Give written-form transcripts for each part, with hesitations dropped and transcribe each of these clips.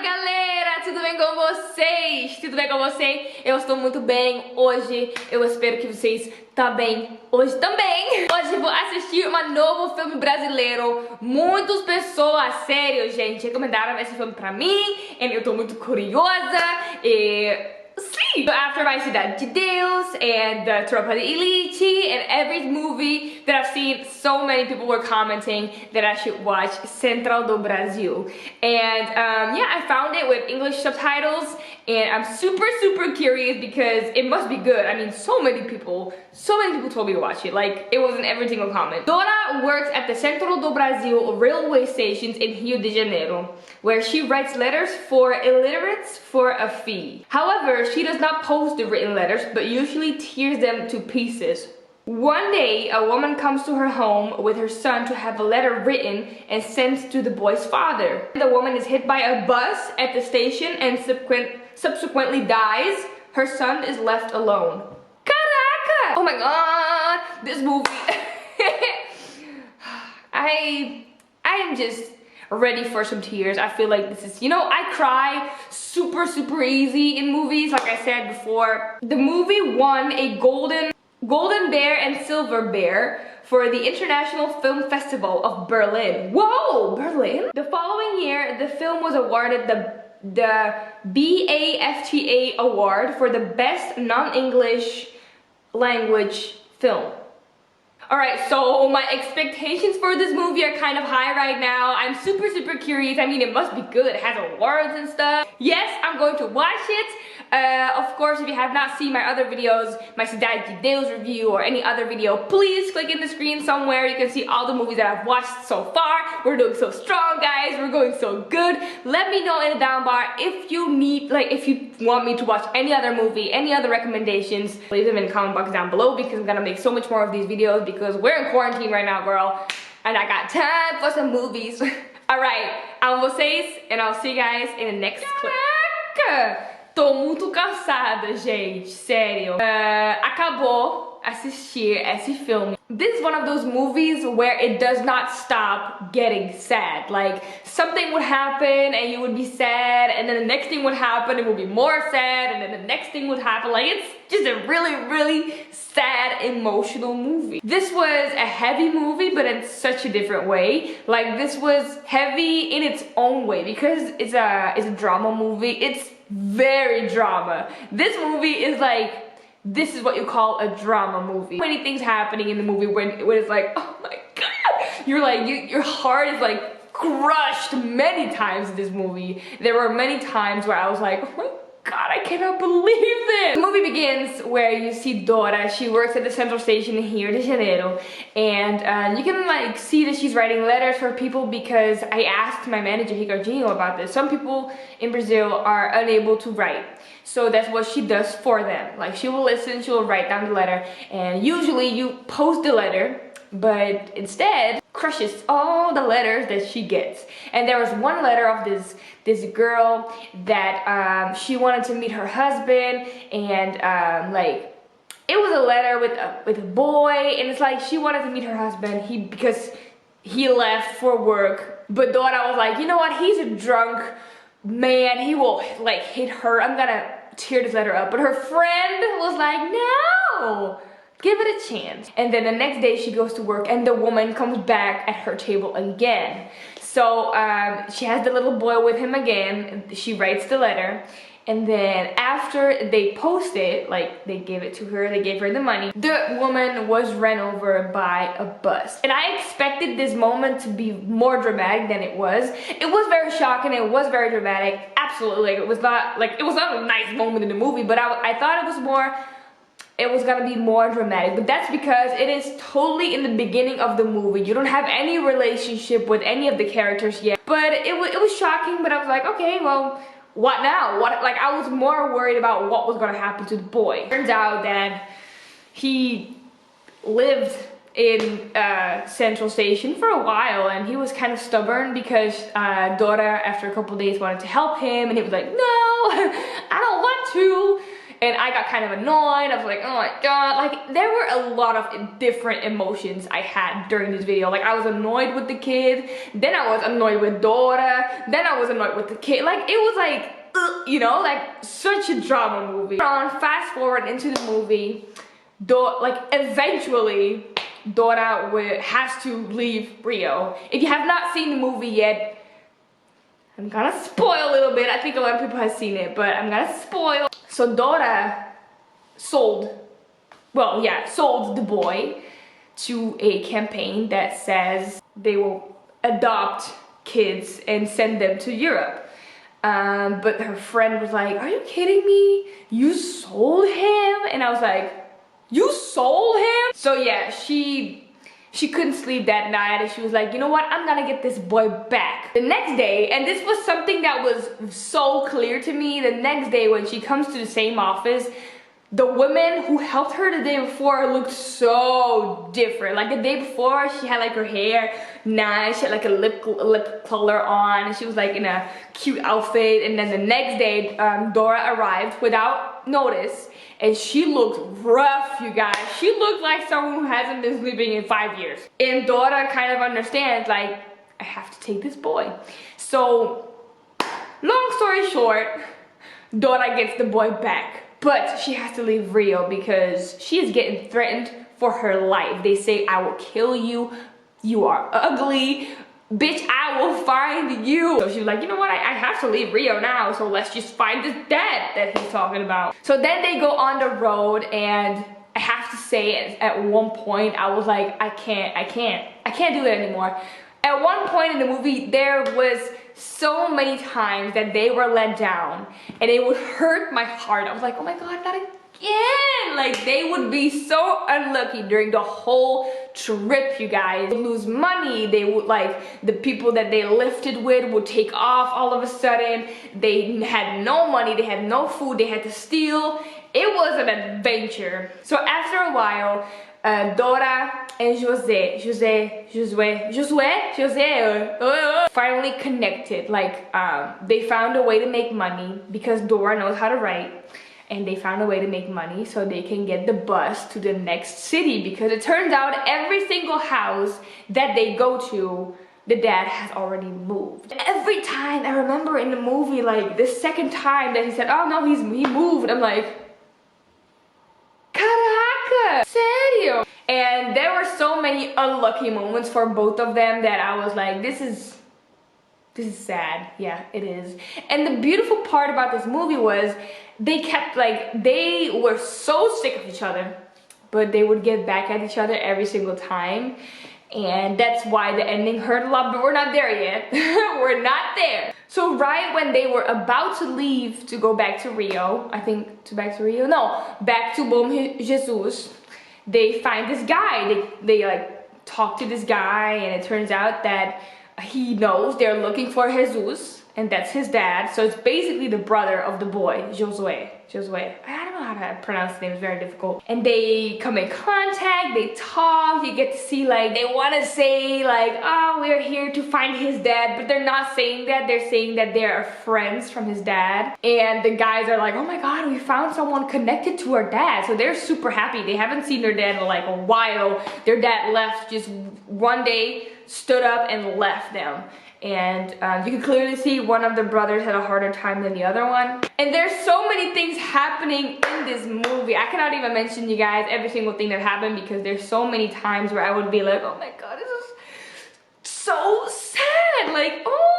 galera, tudo bem com vocês? Tudo bem com vocês? Eu estou muito bem hoje, eu espero que vocês também hoje também. Hoje vou assistir um novo filme brasileiro. Muitas pessoas, sério gente, recomendaram esse filme pra mim e eu tô muito curiosa e... sim! After my Cidade de Deus and the Tropa de Elite and every movie that I've seen, so many people were commenting that I should watch Central do Brasil. And yeah, I found it with English subtitles and I'm super curious because it must be good. I mean, so many people told me to watch it. Like, it was in every single comment. Dora works at the Central do Brasil railway stations in Rio de Janeiro, where she writes letters for illiterates for a fee. However, she does not post the written letters, but usually tears them to pieces. One day, a woman comes to her home with her son to have a letter written and sent to the boy's father. The woman is hit by a bus at the station and subsequently dies. Her son is left alone. Caraca! Oh my god! This movie... I am just ready for some tears. I feel like this is, you know, I cry super easy in movies, like I said before. The movie won a golden bear and silver bear for the International Film Festival of Berlin. Whoa, Berlin? The following year, the film was awarded the BAFTA award for the best non-English language film. Alright, so my expectations for this movie are kind of high right now. I'm super curious. I mean, it must be good. It has awards and stuff. Yes, I'm going to watch it. Of course, if you have not seen my other videos, my Cidade de Deus review or any other video, please click in the screen somewhere. You can see all the movies that I've watched so far. We're doing so strong, guys. We're going so good. Let me know in the down bar if you need, like, if you want me to watch any other movie, any other recommendations. Leave them in the comment box down below because I'm gonna make so much more of these videos because we're in quarantine right now, girl. And I got time for some movies. Alright, amo vocês, and I'll see you guys in the next clip. Tô muito cansada, gente, sério. Acabou assistir esse filme. This is one of those movies where it does not stop getting sad. Like, something would happen and you would be sad, and then the next thing would happen and it would be more sad, and then the next thing would happen. Like, it's just a really sad, emotional movie. This was a heavy movie, but in such a different way. Like, this was heavy in its own way because it's a drama movie. It's very drama. This movie is like, this is what you call a drama movie. Many things happening in the movie when it's like, oh my god, you're like, your heart is like crushed many times in this movie. There were many times where I was like, oh my god, I cannot believe this. The movie begins where you see Dora. She works at the central station in Rio de Janeiro, and you can like see that she's writing letters for people because I asked my manager Ricardinho about this. Some people in Brazil are unable to write, so that's what she does for them. Like, she will listen, she will write down the letter, and usually you post the letter, but instead crushes all the letters that she gets. And there was one letter of this girl that she wanted to meet her husband, and like, it was a letter with a boy, and it's like she wanted to meet her husband because he left for work, but Dora was like, you know what, he's a drunk man, he will like hit her, I'm gonna tear this letter up. But her friend was like, no, give it a chance. And then the next day she goes to work and the woman comes back at her table again. So she has the little boy with him again. She writes the letter, and then after they post it, like they gave it to her, they gave her the money, the woman was run over by a bus. And I expected this moment to be more dramatic than it was. It was very shocking, it was very dramatic, absolutely. It was not a nice moment in the movie, but I thought it was gonna be more dramatic, but that's because it is totally in the beginning of the movie. You don't have any relationship with any of the characters yet. But it was shocking, but I was like, okay, well, what now? Like, I was more worried about what was gonna happen to the boy. Turns out that he lived in Central Station for a while, and he was kind of stubborn because Dora, after a couple days, wanted to help him, and he was like, no, I don't want to. and I got kind of annoyed. I was like, oh my god, like there were a lot of different emotions I had during this video. Like I was annoyed with the kid, then I was annoyed with Dora, then I was annoyed with the kid. Like it was like, you know, like such a drama movie. Fast forward into the movie, like eventually Dora has to leave Rio. If you have not seen the movie yet, I'm gonna spoil a little bit. I think a lot of people have seen it, but I'm gonna spoil. So Dora sold the boy to a campaign that says they will adopt kids and send them to Europe. But her friend was like, are you kidding me? You sold him? And I was like, you sold him? So yeah, she couldn't sleep that night, and she was like, you know what, I'm gonna get this boy back. The next day, and this was something that was so clear to me, the next day when she comes to the same office, the woman who helped her the day before looked so different. Like the day before, she had like her hair nice, she had like a lip color on, and she was like in a cute outfit. And then the next day, Dora arrived without notice, and she looked rough, you guys. She looked like someone who hasn't been sleeping in 5 years. And Dora kind of understands, like, I have to take this boy. So, long story short, Dora gets the boy back. But she has to leave Rio because she is getting threatened for her life. They say, I will kill you. You are ugly. Bitch, I will find you. So she was like, you know what, I have to leave Rio now, so let's just find this dad that he's talking about. So then they go on the road, and I have to say at one point, I was like, I can't do it anymore. At one point in the movie, there was so many times that they were let down, and it would hurt my heart. I was like, oh my god, not again. Like they would be so unlucky during the whole trip, you guys. They would lose money. They would, like, the people that they lifted with would take off all of a sudden. They had no money, they had no food, they had to steal. It was an adventure. So after a while, Dora and Jose finally connected. Like they found a way to make money because Dora knows how to write. And they found a way to make money so they can get the bus to the next city, because it turns out every single house that they go to, the dad has already moved. Every time, I remember in the movie, like the second time that he said, oh no, he moved, I'm like, caraca, serio? And there were so many unlucky moments for both of them that I was like, this is sad. Yeah, it is. And the beautiful part about this movie was they kept, like, they were so sick of each other, but they would get back at each other every single time. And that's why the ending hurt a lot, but we're not there yet. We're not there. So right when they were about to leave to go back to Rio, back to Bom Jesus, they find this guy. They like talk to this guy, and it turns out that he knows they're looking for Jesus, and that's his dad. So it's basically the brother of the boy, Josue. I don't know how to pronounce the name, it's very difficult. And they come in contact, they talk, you get to see, like, they want to say, like, oh, we're here to find his dad, but they're not saying that. They're saying that they're friends from his dad. And the guys are like, oh my god, we found someone connected to our dad. So they're super happy. They haven't seen their dad in like a while. Their dad left just one day, stood up and left them. And you can clearly see one of the brothers had a harder time than the other one. And there's so many things happening in this movie. I cannot even mention, you guys, every single thing that happened, because there's so many times where I would be like, oh my god, this is so sad. Like, oh,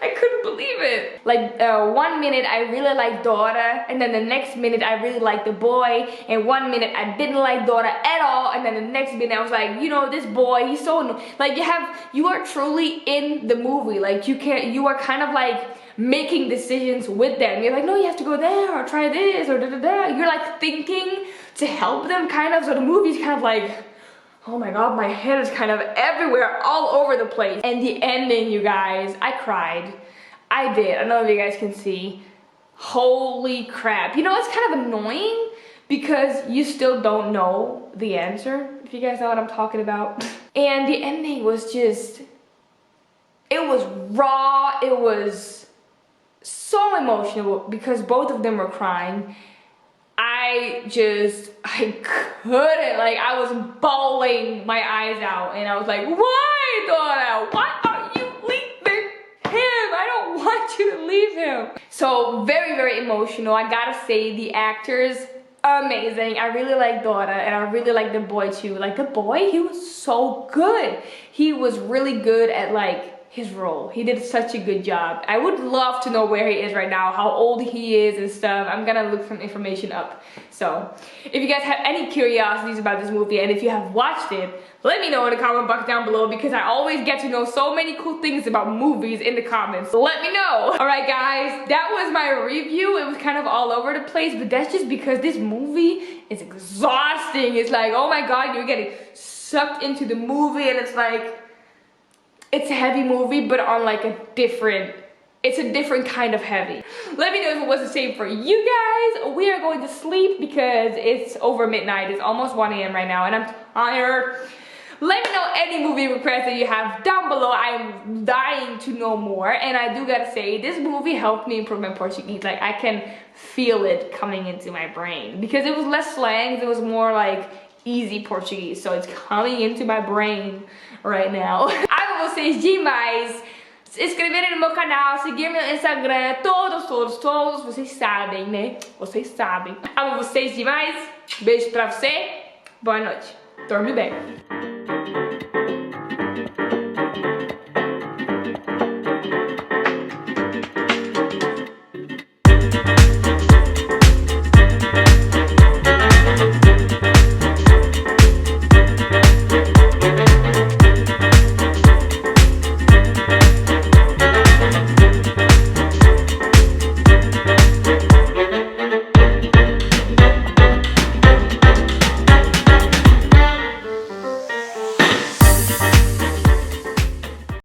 I couldn't believe it. Like 1 minute I really like Dora, and then the next minute I really like the boy, and 1 minute I didn't like Dora at all, and then the next minute I was like, you know, this boy, he's so like, you are truly in the movie. Like you are kind of like making decisions with them. You're like, no, you have to go there, or try this, or da-da-da. You're like thinking to help them, kind of. So the movie's kind of like, oh my god, my head is kind of everywhere, all over the place. And the ending, you guys, I cried. I did. I don't know if you guys can see. Holy crap. You know, it's kind of annoying because you still don't know the answer, if you guys know what I'm talking about. And the ending was just, it was raw. It was so emotional because both of them were crying. I couldn't, like, I was bawling my eyes out, and I was like, why, Dora? Why are you leaving him? I don't want you to leave him. So very, very emotional. I gotta say, the actors, amazing. I really like Dora, and I really like the boy too. Like, the boy, he was so good. He was really good at, like, his role. He did such a good job. I would love to know where he is right now, how old he is and stuff. I'm gonna look some information up. So if you guys have any curiosities about this movie, and if you have watched it, let me know in the comment box down below, because I always get to know so many cool things about movies in the comments. So let me know. All right, guys, that was my review. It was kind of all over the place, but that's just because this movie is exhausting. It's like, oh my God, you're getting sucked into the movie, and it's like, it's a heavy movie, but on like a different kind of heavy. Let me know if it was the same for you guys. We are going to sleep because it's over midnight. It's almost 1 a.m. right now, and I'm tired. Let me know any movie requests that you have down below. I'm dying to know more. And I do gotta say, this movie helped me improve my Portuguese. Like, I can feel it coming into my brain, because it was less slangs. It was more like easy Portuguese. So it's coming into my brain right now. Amo vocês demais. Se inscreverem no meu canal, seguir meu Instagram, todos, vocês sabem, né? Vocês sabem. Amo vocês demais. Beijo pra você. Boa noite. Dorme bem.